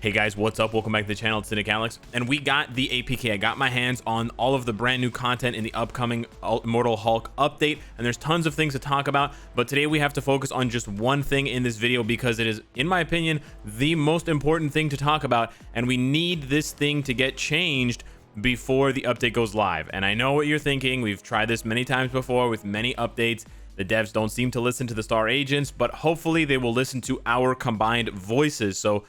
Hey guys, what's up? Welcome back to the channel. It's Cynicalex, and we got the APK. I got my hands on all of the brand new content in the upcoming Immortal Hulk update, and there's tons of things to talk about, but today we have to focus on just one thing in this video because it is, in my opinion, the most important thing to talk about, and we need this thing to get changed before the update goes live. And I know what you're thinking. We've tried this many times before with many updates. The devs don't seem to listen to the star agents, but hopefully they will listen to our combined voices. So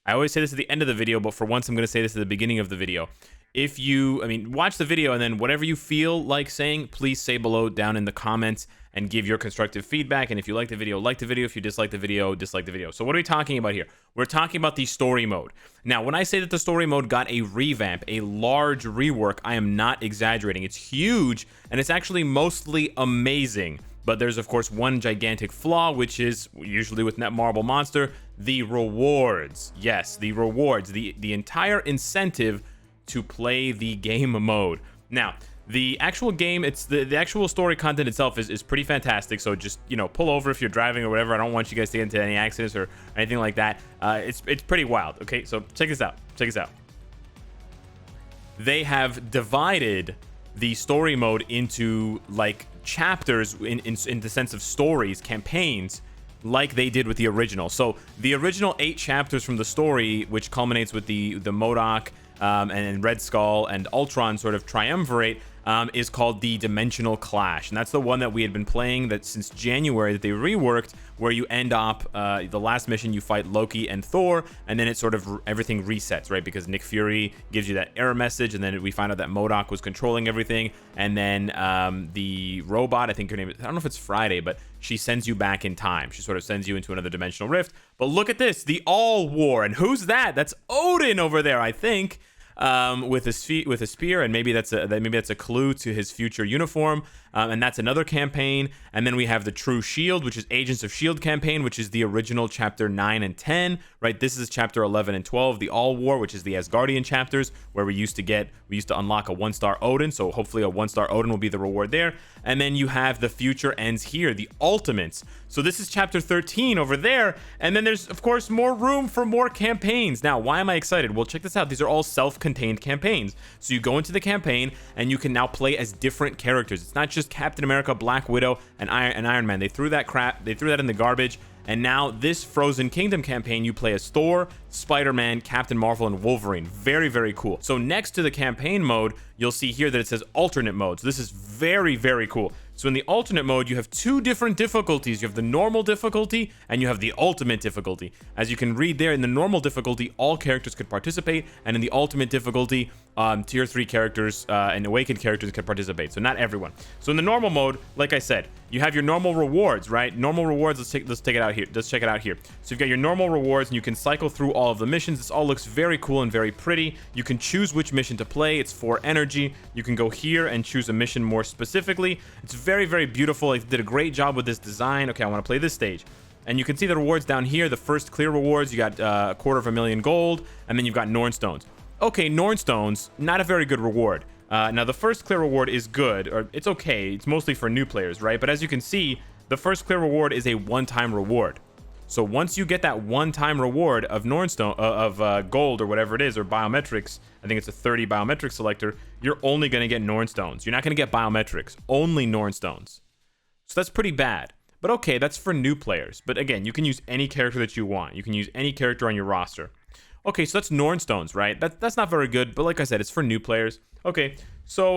I always say this at the end of the video, but for once I'm going to say this at the beginning of the video. If you, watch the video and then whatever you feel like saying, please say below down in the comments and give your constructive feedback. And if you like the video, like the video. If you dislike the video, dislike the video. So what are we talking about here? We're talking about the story mode. Now, when I say that the story mode got a revamp, a large rework, I am not exaggerating. It's huge and it's actually mostly amazing. But there's, of course, one gigantic flaw, which is usually with Netmarble Monster, the rewards. Yes, the rewards, the entire incentive to play the game mode. Now, the actual game, it's the actual story content itself is pretty fantastic. So just, pull over if you're driving or whatever. I don't want you guys to get into any accidents or anything like that. It's pretty wild. Okay, so check this out. Check this out. They have divided the story mode into like chapters in the sense of stories, campaigns, like they did with the original. So the original 8 chapters from the story, which culminates with the MODOK and Red Skull and Ultron sort of triumvirate, is called the Dimensional Clash, and that's the one that we had been playing that since January that they reworked, where you end up the last mission you fight Loki and Thor, and then it sort of everything resets, right? Because Nick Fury gives you that error message, and then we find out that MODOK was controlling everything, and then the robot, I think her name is, I don't know if it's Friday, but she sends you back in time. She sort of sends you into another dimensional rift. But look at this, the All War, and who's that? That's Odin over there, I think. With a spear, and maybe that's a clue to his future uniform, and that's another campaign. And then we have the True Shield, which is Agents of S.H.I.E.L.D. campaign, which is the original chapter 9 and 10, right? This is chapter 11 and 12, the All War, which is the Asgardian chapters, where we used to unlock a 1-star Odin, so hopefully a 1-star Odin will be the reward there. And then you have The Future Ends Here, the Ultimates. So this is chapter 13 over there, and then there's, of course, more room for more campaigns. Now, why am I excited? Well, check this out. These are all self-contained campaigns. So you go into the campaign, and you can now play as different characters. It's not just Captain America, Black Widow, and Iron Man. They threw that in the garbage. And now this Frozen Kingdom campaign, you play as Thor, Spider-Man, Captain Marvel, and Wolverine. Very, very cool. So next to the campaign mode, you'll see here that it says alternate mode. So this is very, very cool. So in the alternate mode, you have 2 different difficulties. You have the normal difficulty and you have the ultimate difficulty. As you can read there, in the normal difficulty, all characters could participate. And in the ultimate difficulty, tier 3 characters and awakened characters could participate. So not everyone. So in the normal mode, like I said, you have your normal rewards, right? Normal rewards, let's take it out here. Let's check it out here. So you've got your normal rewards and you can cycle through all of the missions. This all looks very cool and very pretty. You can choose which mission to play. It's for energy. You can go here and choose a mission more specifically. It's very, very beautiful. They did a great job with this design. Okay, I want to play this stage. And you can see the rewards down here. The first clear rewards, you got 250,000 gold, and then you've got Norn Stones. Okay, Norn Stones, not a very good reward. Now, the first clear reward is good, or it's okay. It's mostly for new players, right? But as you can see, the first clear reward is a one-time reward. So once you get that one-time reward of Nornstone, gold or whatever it is, or biometrics, I think it's a 30 biometric selector, you're only going to get Norn Stones. You're not going to get biometrics, only Norn Stones. So that's pretty bad. But okay, that's for new players. But again, you can use any character that you want. You can use any character on your roster. Okay, so that's Norn Stones, right? That's not very good, but like I said, it's for new players. Okay, so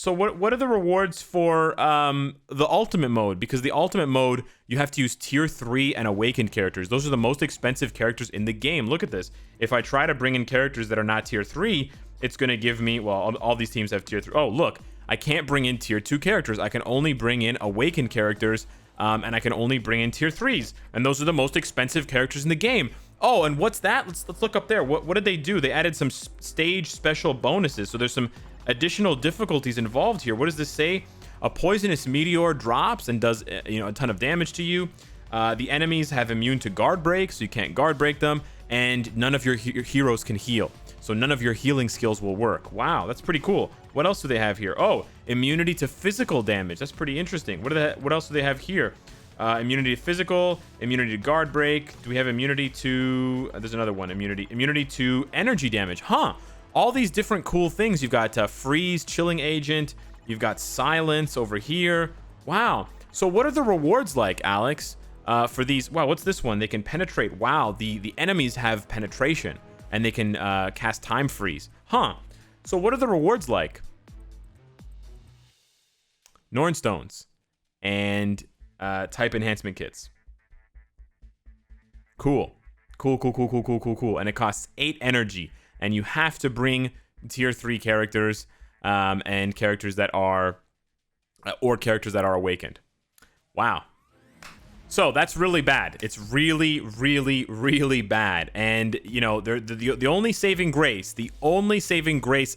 what are the rewards for the ultimate mode? Because the ultimate mode, you have to use tier 3 and awakened characters. Those are the most expensive characters in the game. Look at this. If I try to bring in characters that are not tier 3, it's going to give me, well, all these teams have tier 3. Oh, look, I can't bring in tier 2 characters. I can only bring in awakened characters, and I can only bring in tier 3s. And those are the most expensive characters in the game. Oh, and what's that? Let's look up there. What did they do? They added some stage special bonuses. So there's some additional difficulties involved here. What does this say? A poisonous meteor drops and does a ton of damage to you. The enemies have immune to guard break, so you can't guard break them, and none of your heroes can heal. So none of your healing skills will work. Wow, that's pretty cool. What else do they have here? Oh, immunity to physical damage. That's pretty interesting. What else do they have here? Immunity to physical, immunity to guard break. Do we have immunity to... there's another one. Immunity to energy damage. Huh. All these different cool things. You've got freeze, chilling agent. You've got silence over here. Wow. So what are the rewards like, Alex, for these? Wow, what's this one? They can penetrate. Wow, the enemies have penetration, and they can cast time freeze. Huh. So what are the rewards like? Norn stones and type enhancement kits. Cool. Cool. And it costs 8 energy, and you have to bring tier 3 characters and characters that are awakened. Wow. So that's really bad. It's really, really, really bad. And you know, the only saving grace,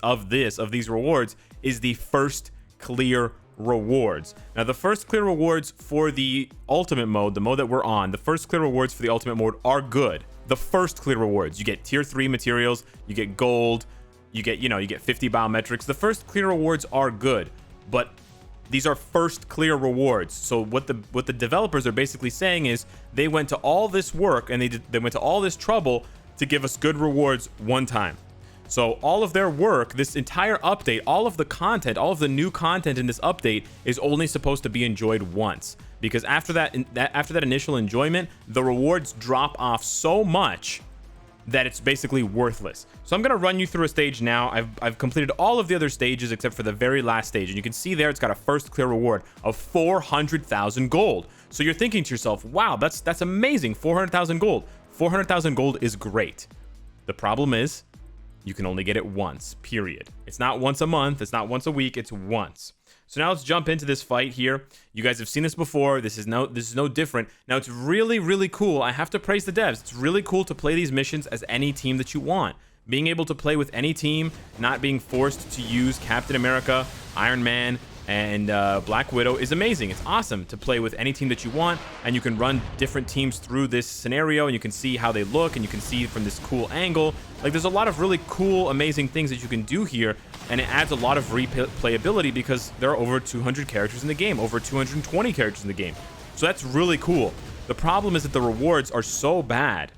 of these rewards is the first clear rewards. Now, the first clear rewards for the ultimate mode, the mode that we're on, the first clear rewards for the ultimate mode are good. The first clear rewards, you get tier 3 materials, you get gold, you get 50 biometrics. The first clear rewards are good, but these are first clear rewards. So what the developers are basically saying is they went to all this work and they went to all this trouble to give us good rewards one time. So all of their work, this entire update, all of the content, all of the new content in this update is only supposed to be enjoyed once, because after that initial enjoyment, the rewards drop off so much that it's basically worthless. So I'm going to run you through a stage now. I've completed all of the other stages except for the very last stage, and you can see there it's got a first clear reward of 400,000 gold. So you're thinking to yourself, wow, that's amazing. 400,000 gold. 400,000 gold is great. The problem is you can only get it once, period. It's not once a month, it's not once a week, it's once. So now let's jump into this fight here. You guys have seen this before. This is no different. Now it's really, really cool. I have to praise the devs. It's really cool to play these missions as any team that you want. Being able to play with any team, not being forced to use Captain America, Iron Man, and Black Widow is amazing. It's awesome to play with any team that you want, and you can run different teams through this scenario, and you can see how they look, and you can see from this cool angle. Like, there's a lot of really cool, amazing things that you can do here, and it adds a lot of replayability because there are over 200 characters in the game, over 220 characters in the game. So that's really cool. The problem is that the rewards are so bad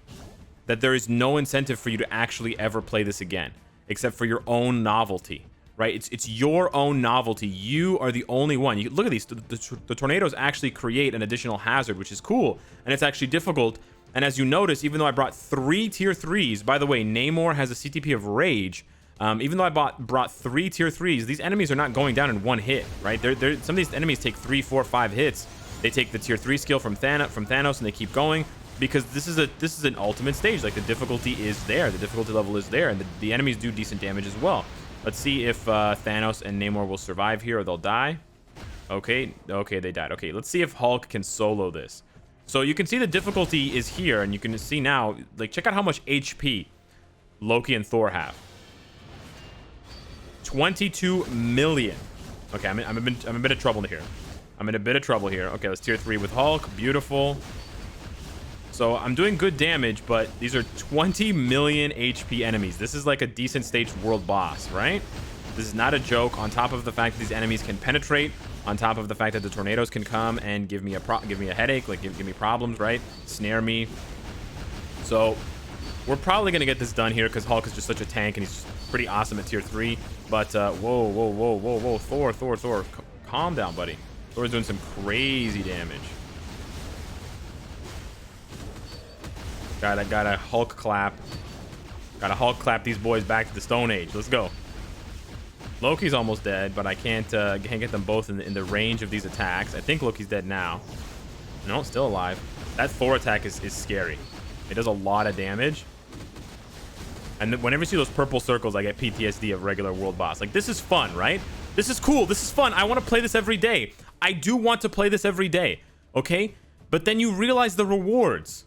that there is no incentive for you to actually ever play this again, except for your own novelty. Right? It's your own novelty. You are the only one. You look at these. The tornadoes actually create an additional hazard, which is cool, and it's actually difficult. And as you notice, even though I brought 3 tier 3s, by the way, Namor has a CTP of Rage. Even though I brought 3 tier 3s, these enemies are not going down in one hit, right? Some of these enemies take 3, 4, 5 hits. They take the tier 3 skill from Thanos, and they keep going because this is an ultimate stage. Like, the difficulty is there, the difficulty level is there, and the enemies do decent damage as well. Let's see if Thanos and Namor will survive here or they'll die. Okay, they died. Okay, let's see if Hulk can solo this. So you can see the difficulty is here, and you can see now, like, check out how much HP Loki and Thor have. 22 million. Okay, I'm a bit of trouble here. Okay, let's tier 3 with Hulk. Beautiful. So I'm doing good damage, but these are 20 million HP enemies. This is like a decent stage world boss, right? This is not a joke. On top of the fact that these enemies can penetrate, on top of the fact that the tornadoes can come and give me a headache, like give me problems, right? Snare me. So we're probably gonna get this done here because Hulk is just such a tank and he's pretty awesome at tier 3. But whoa, Thor, calm down, buddy. Thor's doing some crazy damage. Gotta Hulk clap. Gotta Hulk clap these boys back to the Stone Age. Let's go. Loki's almost dead, but I can't get them both in the range of these attacks. I think Loki's dead now. No, still alive. That Thor attack is scary. It does a lot of damage. And whenever you see those purple circles, I get PTSD of regular world boss. Like, this is fun, right? This is cool. This is fun. I want to play this every day. I do want to play this every day. Okay? But then you realize the rewards.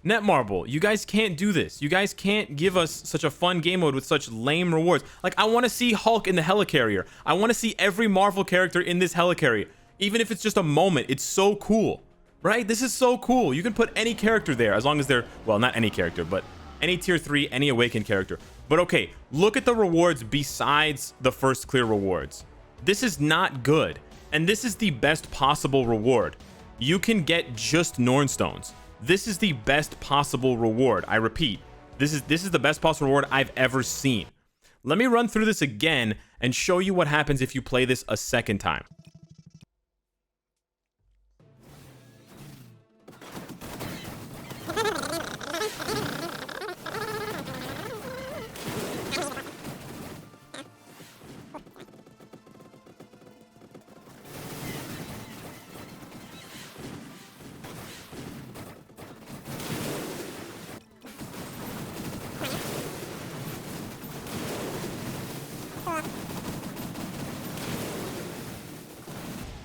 Netmarble, you guys can't do this. You guys can't give us such a fun game mode with such lame rewards. Like, I want to see Hulk in the helicarrier. I want to see every Marvel character in this helicarrier. Even if it's just a moment, it's so cool. Right? This is so cool. You can put any character there as long as they're, well, not any character, but any tier 3, any awakened character. But okay, look at the rewards besides the first clear rewards. This is not good. And this is the best possible reward. you can get just Nornstones. This is the best possible reward. I repeat, this is the best possible reward I've ever seen. Let me run through this again and show you what happens if you play this a second time.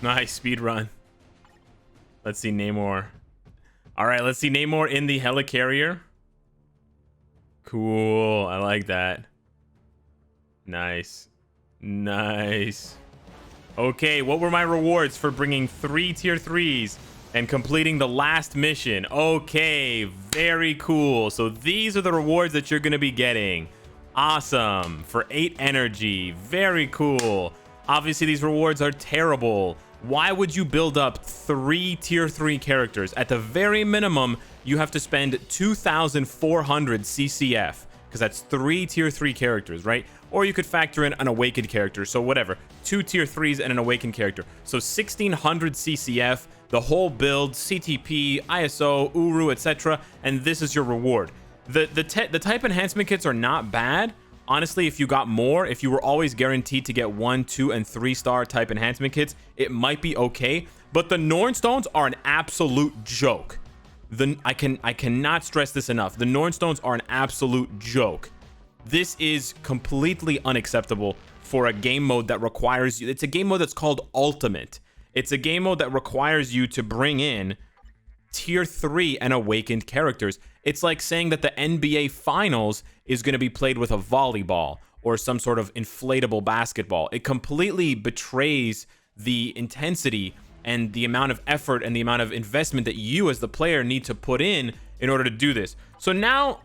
Nice speed run. Let's see Namor. All right, let's see Namor in the helicarrier. Cool. I like that. Nice. Nice. Okay, what were my rewards for bringing 3 tier 3s and completing the last mission? Okay, very cool. So these are the rewards that you're going to be getting. Awesome. For 8 energy. Very cool. Obviously, these rewards are terrible. Why would you build up 3 tier 3 characters? At the very minimum, you have to spend 2,400 CCF, because that's 3 tier 3 characters, right? Or you could factor in an awakened character, so whatever. 2 tier 3s and an awakened character. So 1,600 CCF, the whole build, CTP, ISO, Uru, etc. And this is your reward. The type enhancement kits are not bad. Honestly, if you got more, if you were always guaranteed to get 1, 2, and 3-star type enhancement kits, it might be okay. But the Nornstones are an absolute joke. I cannot stress this enough. The Nornstones are an absolute joke. This is completely unacceptable for a game mode that requires you. It's a game mode that's called Ultimate. It's a game mode that requires you to bring in tier 3 and awakened characters. It's like saying that the NBA Finals is going to be played with a volleyball or some sort of inflatable basketball. It completely betrays the intensity and the amount of effort and the amount of investment that you as the player need to put in order to do this. So now,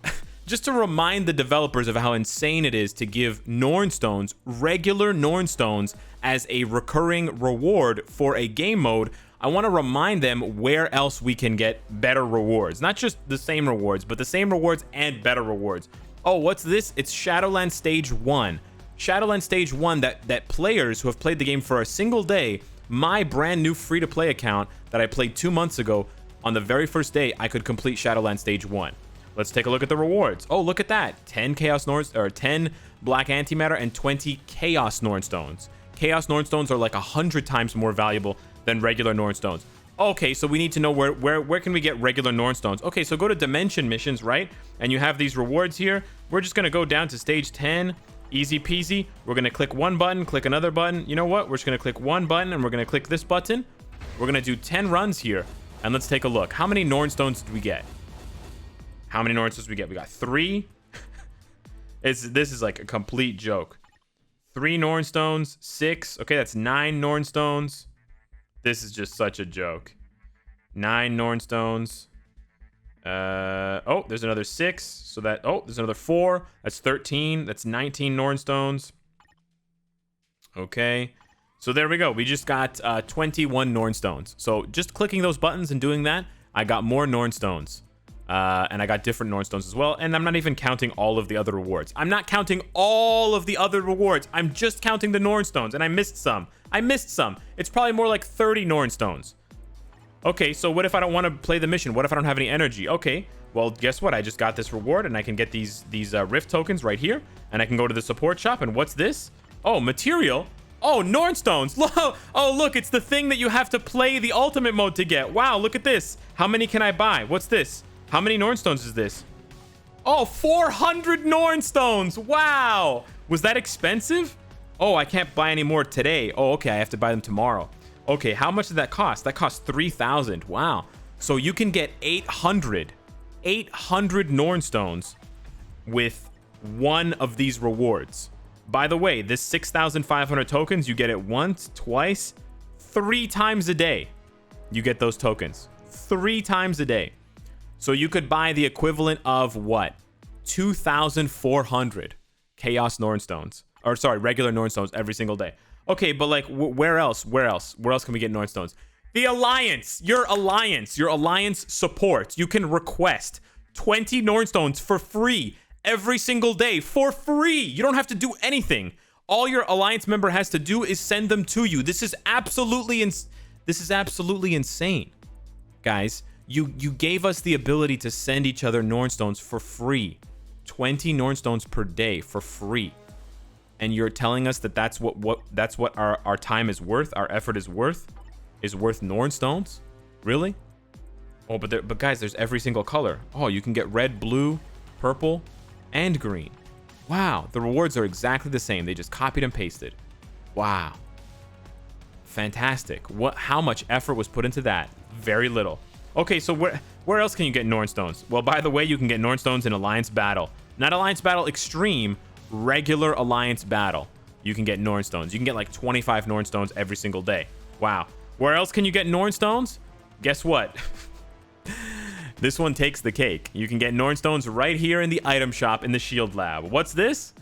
just to remind the developers of how insane it is to give Nornstones, regular Nornstones, as a recurring reward for a game mode, I want to remind them where else we can get better rewards. Not just the same rewards, but the same rewards and better rewards. Oh, what's this? It's Shadowland Stage 1. Shadowland Stage 1 that players who have played the game for a single day, my brand new free-to-play account that I played 2 months ago, on the very first day, I could complete Shadowland Stage 1. Let's take a look at the rewards. Oh, look at that. 10 Chaos Norns, or 10 Black Antimatter and 20 Chaos Nornstones. Chaos Nornstones are like 100 times more valuable than regular Nornstones. Okay, so we need to know where can we get regular Nornstones. Okay, so go to Dimension Missions, right? And you have these rewards here. We're just going to go down to Stage 10. Easy peasy. We're going to click one button, click another button. You know what? We're just going to click one button and we're going to click this button. We're going to do 10 runs here. And let's take a look. How many Nornstones did we get? How many Nornstones did we get? We got 3. This is like a complete joke. 3 Nornstones, 6. Okay, that's 9 Nornstones. This is just such a joke. 9 Nornstones. Oh, there's another 6. So that, oh, there's another 4. That's 13. That's 19 Nornstones. Okay. So there we go. We just got 21 Nornstones. So just clicking those buttons and doing that, I got more Nornstones. And I got different Nornstones as well. And I'm not even counting all of the other rewards. I'm not counting all of the other rewards. I'm just counting the Nornstones. And I missed some. It's probably more like 30 Nornstones. Okay, so what if I don't want to play the mission? What if I don't have any energy? Okay, well, guess what? I just got this reward and I can get these Rift tokens right here. And I can go to the support shop. And what's this? Oh, material. Oh, Nornstones. Oh, look, it's the thing that you have to play the ultimate mode to get. Wow, look at this. How many can I buy? What's this? How many Nornstones is this? Oh, 400 Nornstones. Wow. Was that expensive? Oh, I can't buy any more today. Oh, okay. I have to buy them tomorrow. Okay, how much did that cost? That cost 3,000. Wow. So you can get 800 Nornstones with one of these rewards. By the way, this 6,500 tokens, you get it once, twice, 3 times a day. You get those tokens 3 times a day. So you could buy the equivalent of what? 2,400 Chaos Nornstones. Or sorry, regular Nornstones every single day. Okay, but like where else? Where else can we get Nornstones? The alliance, your alliance support. You can request 20 Nornstones for free every single day for free. You don't have to do anything. All your alliance member has to do is send them to you. This is absolutely insane. Guys, you gave us the ability to send each other Nornstones for free. 20 Nornstones per day for free. And you're telling us that that's what our time is worth, our effort is worth Nornstones? Really? Oh, but guys, there's every single color. Oh, you can get red, blue, purple, and green. Wow, the rewards are exactly the same. They just copied and pasted. Wow. Fantastic. How much effort was put into that? Very little. Okay, so where else can you get Nornstones? Well, by the way, you can get Nornstones in Alliance Battle. Not Alliance Battle Extreme, regular Alliance Battle. You can get Nornstones. You can get like 25 Nornstones every single day. Wow. Where else can you get Nornstones? Guess what? This one takes the cake. You can get Nornstones right here in the item shop in the Shield Lab. What's this?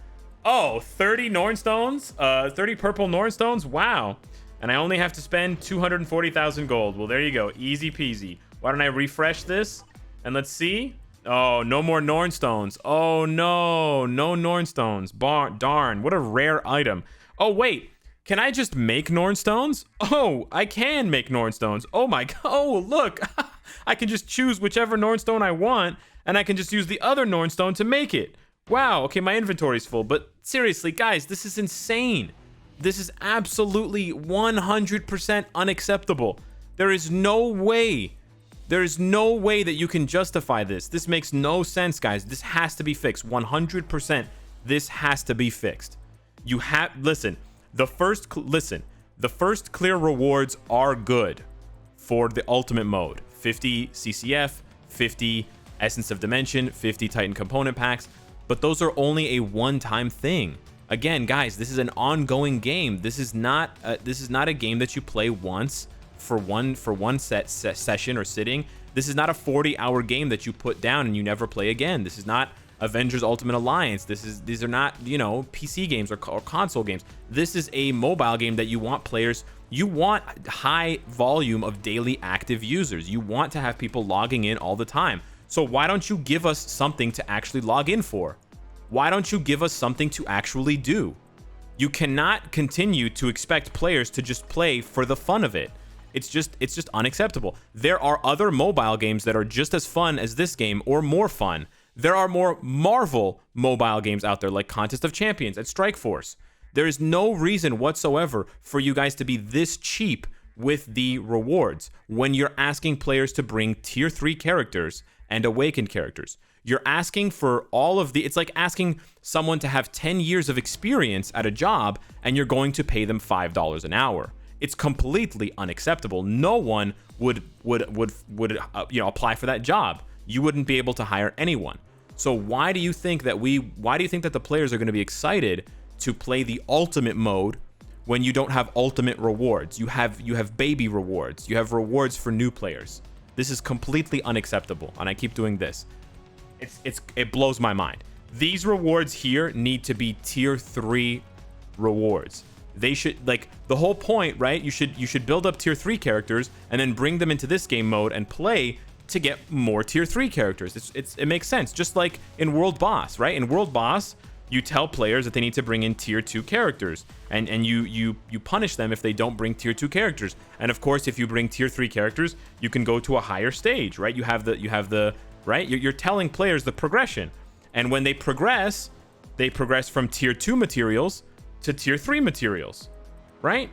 Oh, 30 Nornstones? 30 purple Nornstones? Wow. And I only have to spend 240,000 gold. Well, there you go. Easy peasy. Why don't I refresh this? And let's see. Oh, no more Nornstones. Oh, no. No Nornstones. Darn. What a rare item. Oh, wait. Can I just make Nornstones? Oh, I can make Nornstones. Oh, my God. Oh, look. I can just choose whichever Nornstone I want, and I can just use the other Nornstone to make it. Wow. Okay, my inventory's full. But seriously, guys, this is insane. This is absolutely 100% unacceptable. There is no way that you can justify this. This makes no sense, guys. This has to be fixed. 100%. This has to be fixed. Listen, the first clear rewards are good for the ultimate mode. 50 CCF, 50 Essence of Dimension, 50 Titan component packs, but those are only a one-time thing. Again, guys, this is an ongoing game. This is not a game that you play once for one session or sitting. This is not a 40-hour game that you put down and you never play again. This is not Avengers Ultimate Alliance. These are not, PC games or console games. This is a mobile game that you want players. You want high volume of daily active users. You want to have people logging in all the time. So why don't you give us something to actually log in for? Why don't you give us something to actually do? You cannot continue to expect players to just play for the fun of it. It's just unacceptable. There are other mobile games that are just as fun as this game or more fun. There are more Marvel mobile games out there like Contest of Champions and Strikeforce. There is no reason whatsoever for you guys to be this cheap with the rewards when you're asking players to bring tier 3 characters and awakened characters. You're asking for all of it's like asking someone to have 10 years of experience at a job and you're going to pay them $5 an hour. It's completely unacceptable. No one would apply for that job. You wouldn't be able to hire anyone. So why do you think that the players are going to be excited to play the ultimate mode when you don't have ultimate rewards? You have baby rewards. You have rewards for new players. This is completely unacceptable, and I keep doing this. It blows my mind. These rewards here need to be tier 3 rewards. They should, like, the whole point, right? You should build up tier 3 characters and then bring them into this game mode and play to get more tier 3 characters. It makes sense. Just like in World Boss, right? In World Boss, you tell players that they need to bring in tier 2 characters, and you punish them if they don't bring tier 2 characters. And of course, if you bring tier 3 characters, you can go to a higher stage, right? You have the right? You're telling players the progression. And when they progress from tier 2 materials to tier 3 materials, right?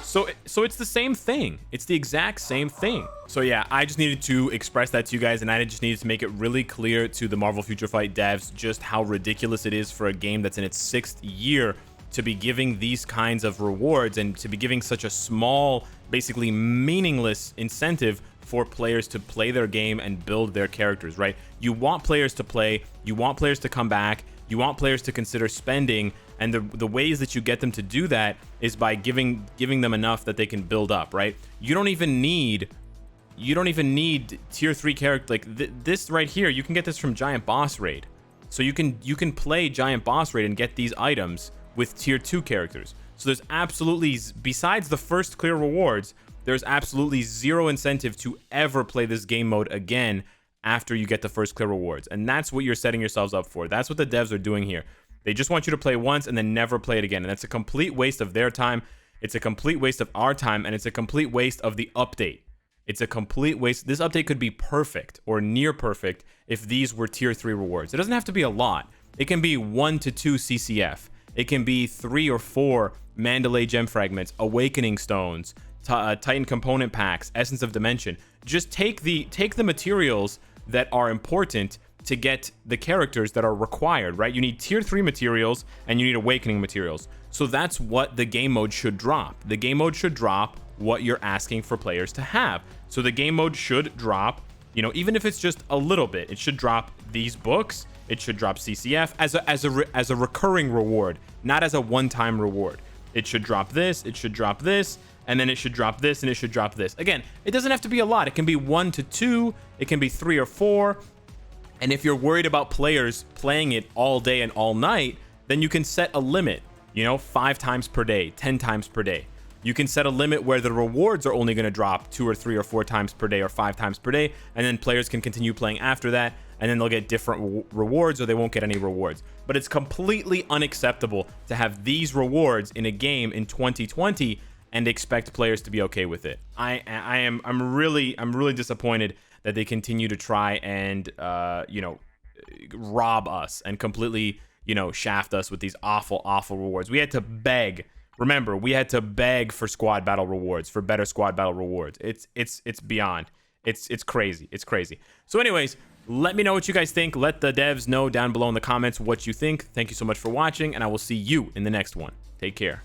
So it's the same thing. It's the exact same thing. So yeah, I just needed to express that to you guys, and I just needed to make it really clear to the Marvel Future Fight devs just how ridiculous it is for a game that's in its 6th year to be giving these kinds of rewards and to be giving such a small, basically meaningless incentive for players to play their game and build their characters, right? You want players to play, you want players to come back, you want players to consider spending, and the ways that you get them to do that is by giving them enough that they can build up, right? You don't even need tier 3 character like this right here. You can get this from Giant Boss Raid. So you can play Giant Boss Raid and get these items with tier 2 characters. So there's absolutely, besides the first clear rewards, there's absolutely zero incentive to ever play this game mode again after you get the first clear rewards. And that's what you're setting yourselves up for. That's what the devs are doing here. They just want you to play once and then never play it again. And that's a complete waste of their time. It's a complete waste of our time, and it's a complete waste of the update. It's a complete waste. This update could be perfect or near perfect if these were tier 3 rewards. It doesn't have to be a lot. It can be 1 to 2 CCF. It can be 3 or 4 Mandalay gem fragments, awakening stones, Titan component packs, essence of dimension. Just take the materials that are important to get the characters that are required, right? You need tier 3 materials and you need awakening materials. So that's what the game mode should drop. The game mode should drop what you're asking for players to have. So the game mode should drop, you know, even if it's just a little bit, it should drop these books. It should drop CCF as a recurring reward, not as a one-time reward. It should drop this, it should drop this, and then it should drop this, and it should drop this. Again, it doesn't have to be a lot. It can be 1 to 2, it can be 3 or 4. And if you're worried about players playing it all day and all night, then you can set a limit, you know, 5 times per day, 10 times per day. You can set a limit where the rewards are only going to drop 2 or 3 or 4 times per day or 5 times per day, and then players can continue playing after that, and then they'll get different rewards or they won't get any rewards. But it's completely unacceptable to have these rewards in a game in 2020 and expect players to be okay with it. I'm really disappointed that they continue to try and you know, rob us and completely, you know, shaft us with these awful rewards. We had to beg. Remember, we had to beg for squad battle rewards, for better squad battle rewards. It's beyond. It's crazy. It's crazy. So anyways, let me know what you guys think. Let the devs know down below in the comments what you think. Thank you so much for watching, and I will see you in the next one. Take care.